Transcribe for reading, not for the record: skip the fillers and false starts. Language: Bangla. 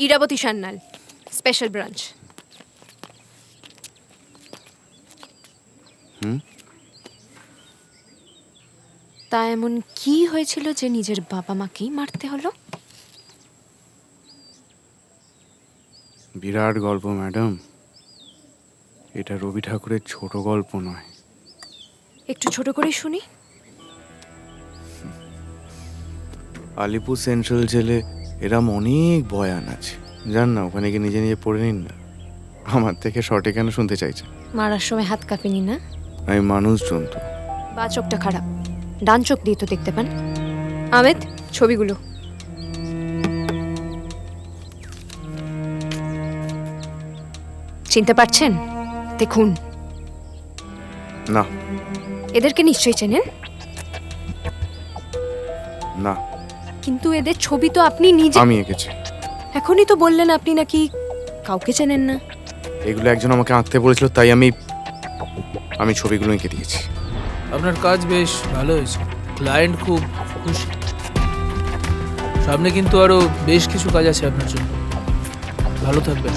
Irabati Sanyal, special branch. তা এমন কি হয়েছিল যে নিজের বাবা মাকেই মারতে হলো? বিরাট গল্প ম্যাডাম, এটা রবি ঠাকুরের ছোট গল্প নয়। একটু ছোট করে শুনি। আলিপুর সেন্ট্রাল জেলে এরম অনেক বয়ান আছে, জান না, ওখানে গিয়ে নিজে নিজে পড়ে নিন না। আমার থেকে শর্টে কেন শুনতে চাইছেন? মারার সময় হাত কাঁপেনি না? আমি মানুষজন তো। বা চোখটা খারাপ, ডান চোখ দিয়ে তো দেখতে পান। আমেদ, ছবিগুলো। চিনতে পারছেন? দেখুন। না এদেরকে নিশ্চয়ই চেনেন। না, কিন্তু এদের ছবি তো আপনি নিজে। আমি এঁকেছি। এখনই তো বললেন আপনি নাকি কাউকে চেনেন না। এগুলো একজন আমাকে আঁকতে বলেছিল, তাই আমি ছবিগুলো এঁকে দিয়েছি। আপনার কাজ বেশ ভালো হয়েছে, ক্লায়েন্ট খুব খুশি। সামনে কিন্তু আরো বেশ কিছু কাজ আছে আপনার জন্য। ভালো থাকবেন।